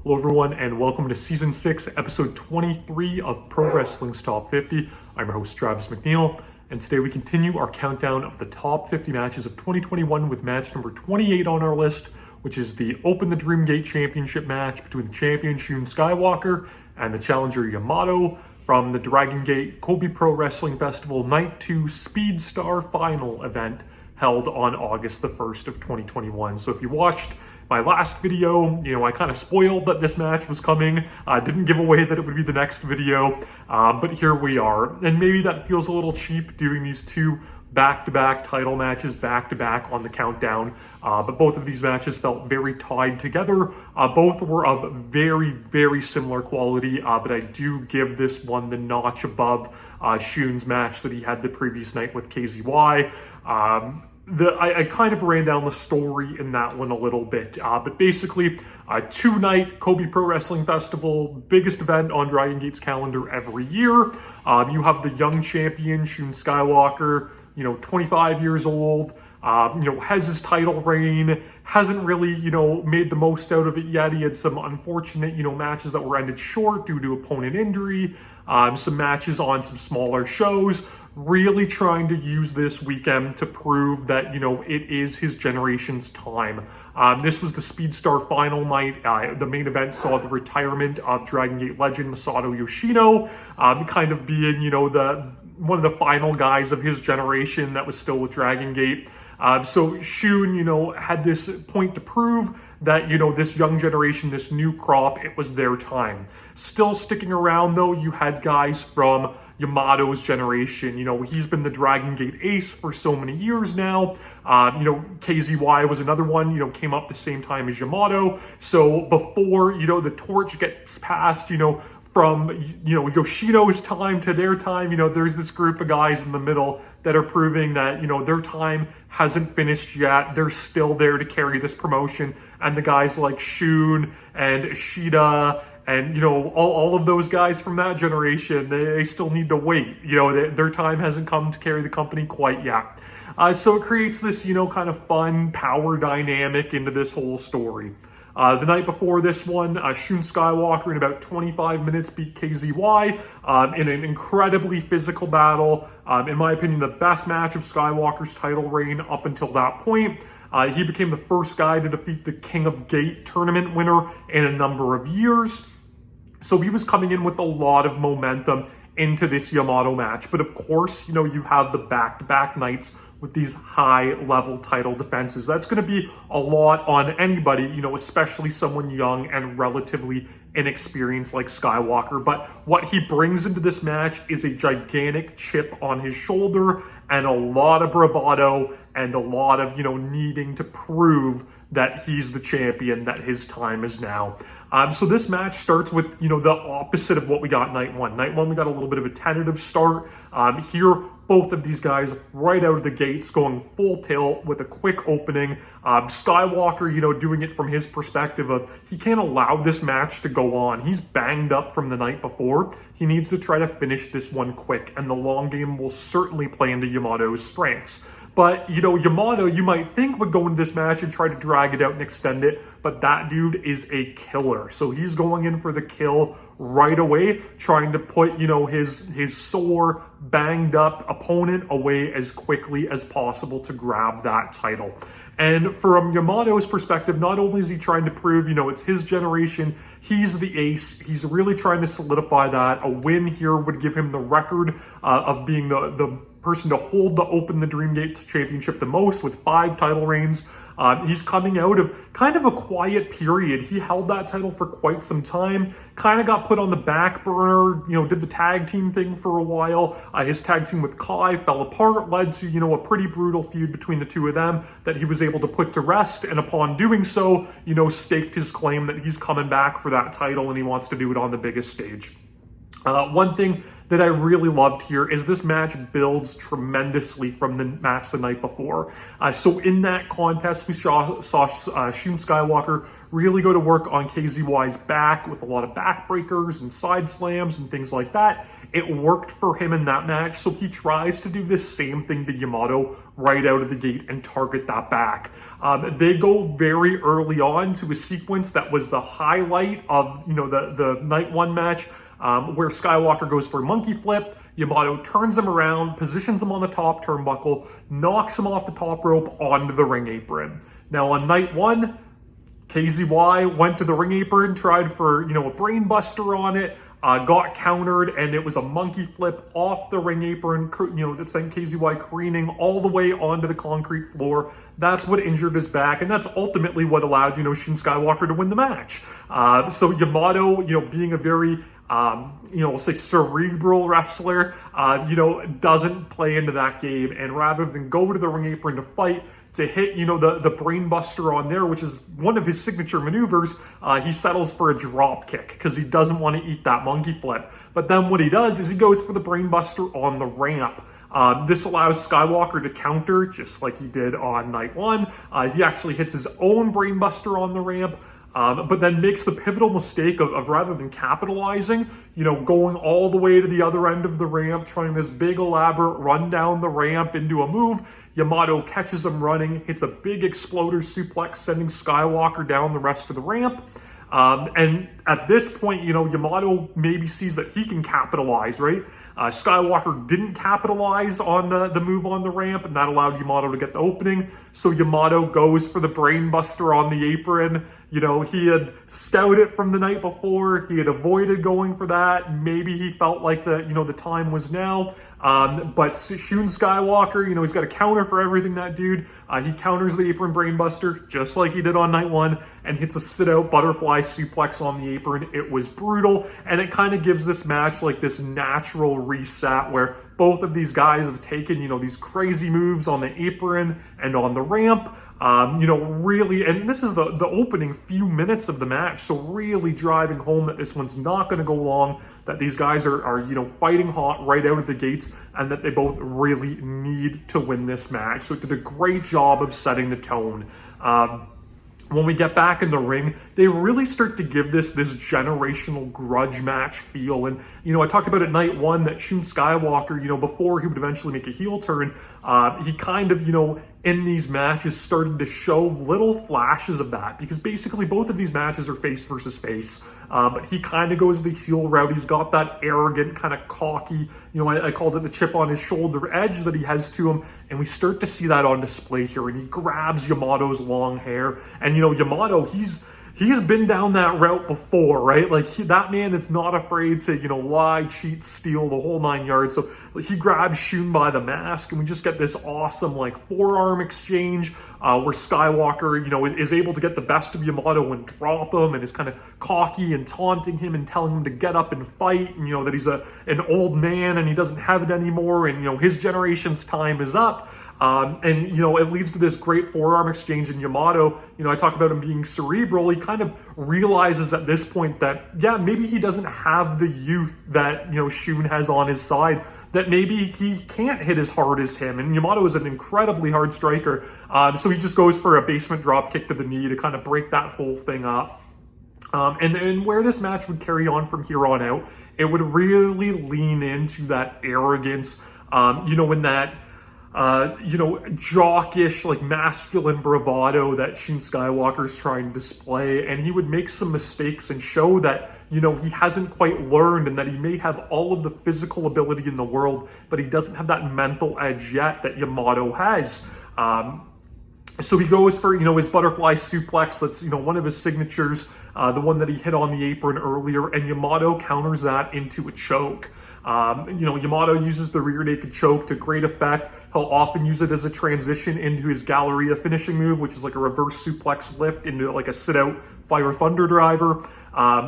Hello everyone and welcome to Season 6, Episode 23 of Pro Wrestling's Top 50. I'm your host Travis McNeil, and today we continue our countdown of the top 50 matches of 2021 with match number 28 on our list, which is the Open the Dream Gate Championship match between the champion Shun Skywalker and the challenger YAMATO from the Dragon Gate Kobe Pro Wrestling Festival Night 2 Speed Star Final event held on August the 1st of 2021. So if you watched my last video, I kind of spoiled that this match was coming. I didn't give away that it would be the next video, but here we are. And maybe that feels a little cheap doing these two back-to-back title matches back-to-back on the countdown, but both of these matches felt very tied together. Both were of very, very similar quality, but I do give this one the notch above Shun's match that he had the previous night with KZY. I kind of ran down the story in that one a little bit, but basically, two-night Kobe Pro Wrestling Festival, biggest event on Dragon Gate's calendar every year. You have the young champion, Shun Skywalker, 25 years old, has his title reign, hasn't really, made the most out of it yet. He had some unfortunate, matches that were ended short due to opponent injury, some matches on some smaller shows, really trying to use this weekend to prove that, it is his generation's time. This was the Speed Star final night. The main event saw the retirement of Dragon Gate legend Masato Yoshino, kind of being, one of the final guys of his generation that was still with Dragon Gate. So Shun, had this point to prove that, this young generation, this new crop, it was their time. Still sticking around though, you had guys from YAMATO's generation. He's been the Dragon Gate ace for so many years now. KZY was another one, came up the same time as YAMATO. So before, the torch gets passed, from, Yoshino's time to their time, there's this group of guys in the middle that are proving that, their time hasn't finished yet. They're still there to carry this promotion. And the guys like Shun and Ishida and, all of those guys from that generation, they still need to wait. Their time hasn't come to carry the company quite yet. So it creates this, kind of fun power dynamic into this whole story. The night before this one, Shun Skywalker in about 25 minutes beat KZY in an incredibly physical battle. In my opinion, the best match of Skywalker's title reign up until that point. He became the first guy to defeat the King of Gate tournament winner in a number of years. So he was coming in with a lot of momentum into this YAMATO match. But of course, you have the back-to-back nights with these high-level title defenses. That's going to be a lot on anybody, especially someone young and relatively inexperienced like Skywalker. But what he brings into this match is a gigantic chip on his shoulder and a lot of bravado and a lot of, needing to prove that he's the champion, that his time is now. So this match starts with, the opposite of what we got night one. Night one, we got a little bit of a tentative start. Here, both of these guys right out of the gates going full tilt with a quick opening. Skywalker, doing it from his perspective of he can't allow this match to go on. He's banged up from the night before. He needs to try to finish this one quick, and the long game will certainly play into YAMATO's strengths. But, YAMATO, you might think would go into this match and try to drag it out and extend it, but that dude is a killer. So he's going in for the kill right away, trying to put, his sore, banged up opponent away as quickly as possible to grab that title. And from YAMATO's perspective, not only is he trying to prove, it's his generation, he's the ace, he's really trying to solidify that. A win here would give him the record of being the person to hold the Open the Dream Gate Championship the most with 5 title reigns. He's coming out of kind of a quiet period. He held that title for quite some time, kind of got put on the back burner, did the tag team thing for a while. His tag team with Kai fell apart, led to, a pretty brutal feud between the two of them that he was able to put to rest. And upon doing so, staked his claim that he's coming back for that title and he wants to do it on the biggest stage. One thing that I really loved here is this match builds tremendously from the match the night before. So in that contest, we saw Shun Skywalker really go to work on KZY's back with a lot of backbreakers and side slams and things like that. It worked for him in that match, so he tries to do the same thing to Yamato right out of the gate and target that back. They go very early on to a sequence that was the highlight of the night one match, where Skywalker goes for a monkey flip. Yamato turns him around, positions him on the top turnbuckle, knocks him off the top rope onto the ring apron. Now on night one, KZY went to the ring apron, tried for a brain buster on it, got countered, and it was a monkey flip off the ring apron, that sent KZY careening all the way onto the concrete floor. That's what injured his back, and that's ultimately what allowed Shun Skywalker to win the match. So Yamato, being a very we'll say cerebral wrestler, doesn't play into that game, and rather than go to the ring apron to fight, to hit, the brain buster on there, which is one of his signature maneuvers, he settles for a drop kick because he doesn't want to eat that monkey flip. But then what he does is he goes for the brain buster on the ramp. This allows Skywalker to counter just like he did on night one. He actually hits his own brain buster on the ramp. But then makes the pivotal mistake of rather than capitalizing, going all the way to the other end of the ramp, trying this big elaborate run down the ramp into a move. Yamato catches him running, hits a big exploder suplex, sending Skywalker down the rest of the ramp. And at this point, Yamato maybe sees that he can capitalize, right? Skywalker didn't capitalize on the move on the ramp, and that allowed Yamato to get the opening. So Yamato goes for the brain buster on the apron. He had scouted it from the night before. He had avoided going for that. Maybe he felt like the time was now. But Shun Skywalker, he's got a counter for everything, that dude. He counters the apron brainbuster just like he did on night one and hits a sit-out butterfly suplex on the apron. It was brutal, and it kind of gives this match like this natural reset where both of these guys have taken, these crazy moves on the apron and on the ramp. Really, and this is the opening few minutes of the match, so really driving home that this one's not going to go long, that these guys are fighting hot right out of the gates, and that they both really need to win this match. So it did a great job of setting the tone. When we get back in the ring, they really start to give this generational grudge match feel. And, I talked about at night one that Shun Skywalker, before he would eventually make a heel turn, he kind of, in these matches started to show little flashes of that, because basically both of these matches are face versus face. But he kind of goes the heel route. He's got that arrogant, kind of cocky, I called it the chip on his shoulder edge that he has to him. And we start to see that on display here. And he grabs Yamato's long hair. And, Yamato, he's been down that route before, right? Like, that man is not afraid to, lie, cheat, steal, the whole 9 yards. So he grabs Shun by the mask, and we just get this awesome, forearm exchange where Skywalker, is able to get the best of Yamato and drop him, and is kind of cocky and taunting him and telling him to get up and fight, and, that he's an old man and he doesn't have it anymore, and, his generation's time is up. And, it leads to this great forearm exchange, and Yamato, I talk about him being cerebral. He kind of realizes at this point that, yeah, maybe he doesn't have the youth that, Shun has on his side, that maybe he can't hit as hard as him. And Yamato is an incredibly hard striker. So he just goes for a basement drop kick to the knee to kind of break that whole thing up. And where this match would carry on from here on out, it would really lean into that arrogance, in that, jockish, masculine bravado that Shun Skywalker's trying to display. And he would make some mistakes and show that, he hasn't quite learned, and that he may have all of the physical ability in the world, but he doesn't have that mental edge yet that Yamato has. So he goes for, his butterfly suplex. That's, one of his signatures, the one that he hit on the apron earlier, and Yamato counters that into a choke. Yamato uses the rear naked choke to great effect. He'll often use it as a transition into his Galleria finishing move, which is like a reverse suplex lift into like a sit-out Fire Thunder driver.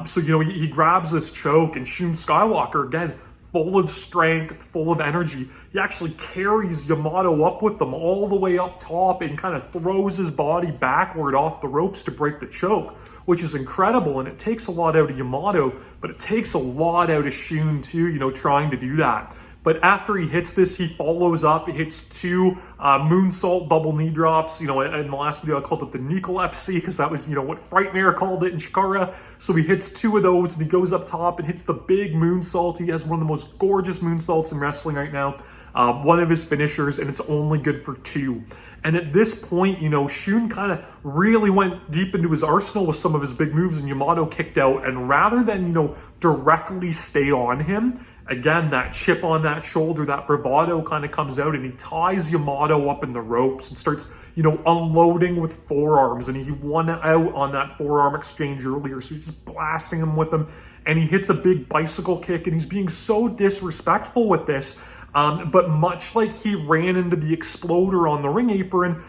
So, he grabs this choke, and Shun Skywalker, again, full of strength, full of energy, he actually carries Yamato up with them all the way up top and kind of throws his body backward off the ropes to break the choke, which is incredible. And it takes a lot out of Yamato, but it takes a lot out of Shun too, trying to do that. But after he hits this, he follows up, hits two moonsault double knee drops. In the last video, I called it the Nicolepsy because that was, what Frightmare called it in Shikara. So he hits two of those and he goes up top and hits the big moonsault. He has one of the most gorgeous moonsaults in wrestling right now. One of his finishers, and it's only good for two. And at this point, Shun kind of really went deep into his arsenal with some of his big moves, and Yamato kicked out. And rather than, directly stay on him, again, that chip on that shoulder, that bravado kind of comes out, and he ties Yamato up in the ropes and starts, unloading with forearms. And he won out on that forearm exchange earlier, so he's just blasting him with them. And he hits a big bicycle kick, and he's being so disrespectful with this. But much like he ran into the exploder on the ring apron,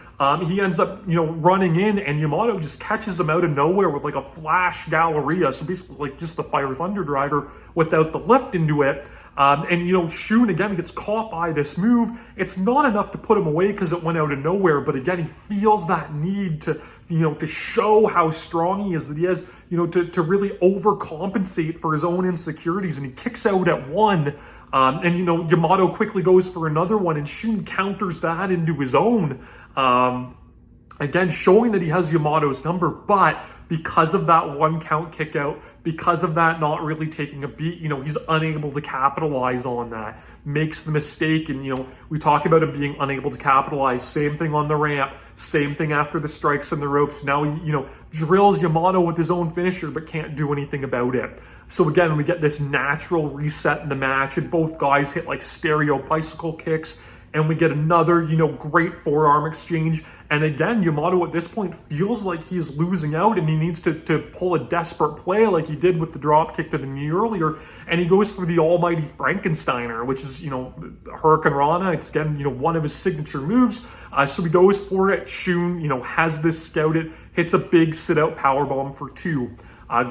he ends up, running in, and Yamato just catches him out of nowhere with like a flash Galleria. So basically like just the Fire Thunder driver without the lift into it. And Shun again gets caught by this move. It's not enough to put him away because it went out of nowhere. But again, he feels that need to, to show how strong he is, that he has, to really overcompensate for his own insecurities. And he kicks out at one. And Yamato quickly goes for another one, and Shun counters that into his own. Again, showing that he has Yamato's number, but because of that one count kick out, because of that not really taking a beat, he's unable to capitalize on that. Makes the mistake, and we talk about him being unable to capitalize. Same thing on the ramp, same thing after the strikes and the ropes. Now he, drills Yamato with his own finisher, but can't do anything about it. So again, we get this natural reset in the match, and both guys hit like stereo bicycle kicks, and we get another, great forearm exchange. And again, Yamato at this point feels like he's losing out, and he needs to pull a desperate play like he did with the drop kick to the knee earlier. And he goes for the almighty Frankensteiner, which is, Hurricane Rana. It's again, one of his signature moves. So he goes for it. Shun, has this scouted, hits a big sit-out powerbomb for two.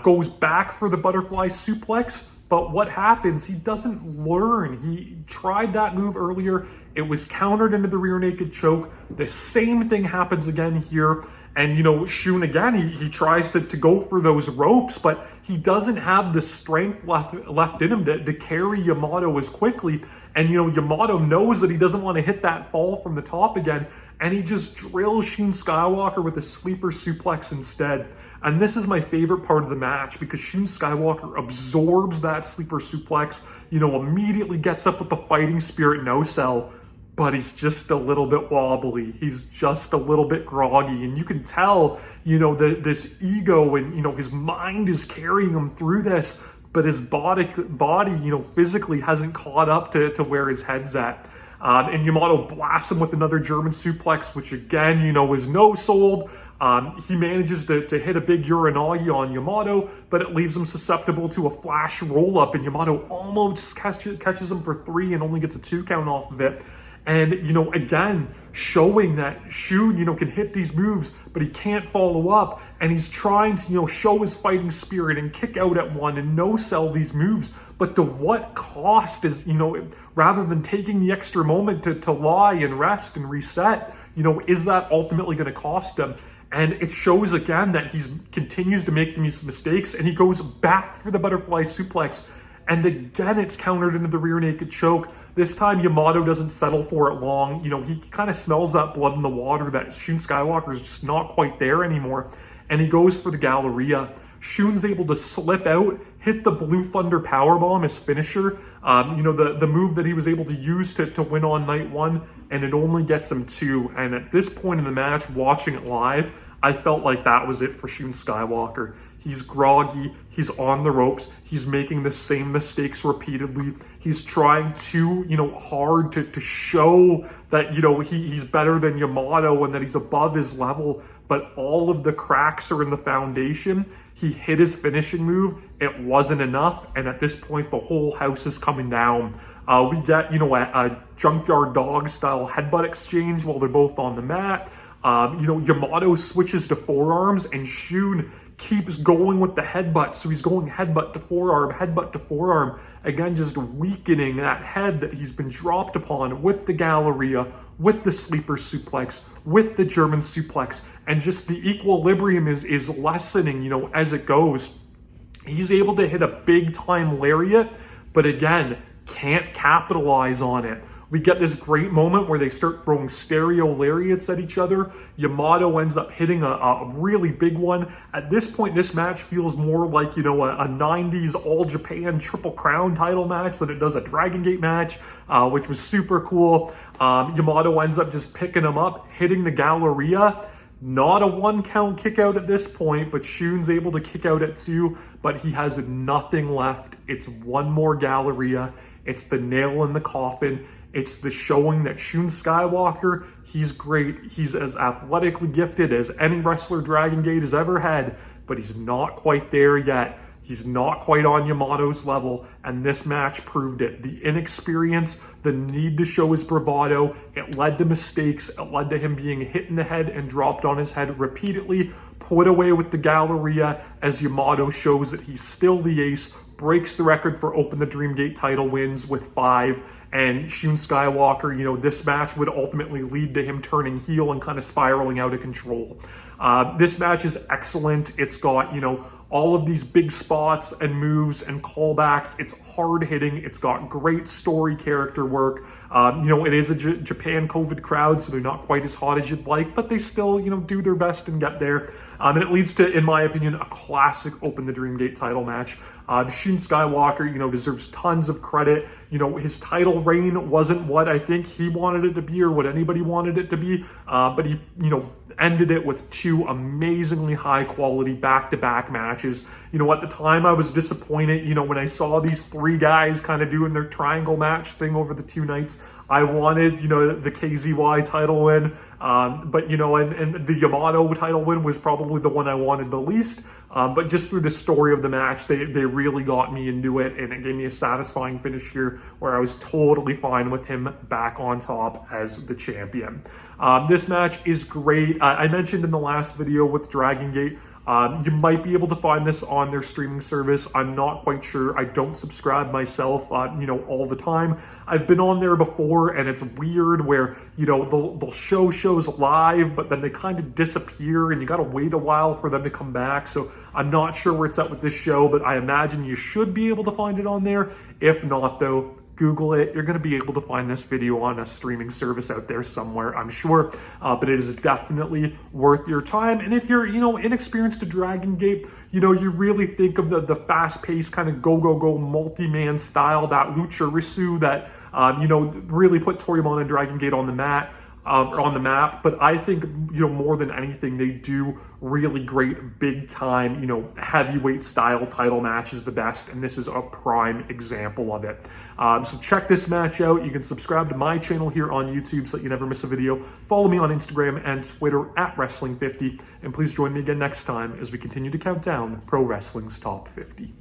Goes back for the butterfly suplex, but what happens? He doesn't learn. He tried that move earlier. It was countered into the rear naked choke. The same thing happens again here. And, Shun again, he tries to go for those ropes, but he doesn't have the strength left in him to carry Yamato as quickly. And, Yamato knows that he doesn't want to hit that fall from the top again, and he just drills Shun Skywalker with a sleeper suplex instead. And this is my favorite part of the match because Shun Skywalker absorbs that sleeper suplex, immediately gets up with the fighting spirit no sell, but he's just a little bit wobbly. He's just a little bit groggy. And you can tell, this ego and, his mind is carrying him through this, but his body, physically hasn't caught up to where his head's at. And Yamato blasts him with another German suplex, which again, is no-sold. He manages to hit a big Uranagi on Yamato, but it leaves him susceptible to a flash roll-up, and Yamato almost catches him for three and only gets a 2 count off of it. And, again, showing that Shun, can hit these moves, but he can't follow up, and he's trying to, show his fighting spirit and kick out at one and no-sell these moves, but to what cost is, rather than taking the extra moment to lie and rest and reset, is that ultimately going to cost him? And it shows again that he continues to make these mistakes, and he goes back for the butterfly suplex. And again, it's countered into the rear naked choke. This time, Yamato doesn't settle for it long. He kind of smells that blood in the water, that Shun Skywalker is just not quite there anymore. And he goes for the Galleria. Shun's able to slip out, hit the Blue Thunder Powerbomb, his finisher. The move that he was able to use to win on night one, and it only gets him 2. And at this point in the match, watching it live, I felt like that was it for Shun Skywalker. He's groggy, he's on the ropes, he's making the same mistakes repeatedly. He's trying too, hard to show that, he's better than Yamato and that he's above his level, but all of the cracks are in the foundation. He hit his finishing move, it wasn't enough, and at this point, the whole house is coming down. We get, a junkyard dog style headbutt exchange while they're both on the mat. Yamato switches to forearms, and Shun keeps going with the headbutt. So he's going headbutt to forearm. Again, just weakening that head that he's been dropped upon with the Galleria, with the sleeper suplex, with the German suplex. And just the equilibrium is lessening, as it goes. He's able to hit a big time lariat, but again, can't capitalize on it. We get this great moment where they start throwing stereo lariats at each other. YAMATO ends up hitting a really big one. At this point, this match feels more like, you know, a 90s All Japan Triple Crown title match than it does a Dragon Gate match, which was super cool. YAMATO ends up just picking him up, hitting the Galleria. Not a 1 count kick out at this point, but Shun's able to kick out at 2, but he has nothing left. It's one more Galleria. It's the nail in the coffin. It's the showing that Shun Skywalker, he's great. He's as athletically gifted as any wrestler Dragon Gate has ever had, but he's not quite there yet. He's not quite on YAMATO's level, and this match proved it. The inexperience, the need to show his bravado, it led to mistakes. It led to him being hit in the head and dropped on his head repeatedly, put away with the Galleria as YAMATO shows that he's still the ace, breaks the record for Open the Dream Gate title wins with 5. And Shun Skywalker, you know, this match would ultimately lead to him turning heel and kind of spiraling out of control. This match is excellent. It's got, you know, all of these big spots and moves and callbacks. It's hard hitting. It's got great story character work. You know, it is a Japan COVID crowd, so they're not quite as hot as you'd like, but they still, you know, do their best and get there. And it leads to, in my opinion, a classic Open the Dream Gate title match. Shun Skywalker, you know, deserves tons of credit. You know, his title reign wasn't what I think he wanted it to be or what anybody wanted it to be, but he, you know, ended it with 2 amazingly high quality back-to-back matches. You know, at the time I was disappointed, you know, when I saw these 3 guys kind of doing their triangle match thing over the 2 nights. I wanted, you know, the KZY title win, but, you know, and the YAMATO title win was probably the one I wanted the least. But just through the story of the match, they really got me into it, and it gave me a satisfying finish here where I was totally fine with him back on top as the champion. This match is great. I mentioned in the last video with Dragon Gate, you might be able to find this on their streaming service. I'm not quite sure. I don't subscribe myself, you know, all the time. I've been on there before, and it's weird where, you know, they'll show shows live, but then they kind of disappear, and you got to wait a while for them to come back. So I'm not sure where it's at with this show, but I imagine you should be able to find it on there. If not, though, Google it. You're going to be able to find this video on a streaming service out there somewhere, I'm sure. But it is definitely worth your time. And if you're, you know, inexperienced to Dragon Gate, you know, you really think of the fast-paced kind of go multi-man style, that Lucha Risu that, you know, really put Toryumon and Dragon Gate on the mat. On the map, but I think, you know, more than anything, they do really great big time, you know, heavyweight style title matches the best, and this is a prime example of it. So check this match out. You can subscribe to my channel here on YouTube so that you never miss a video. Follow me on Instagram and Twitter at Wrestling50, and please join me again next time as we continue to count down Pro Wrestling's Top 50.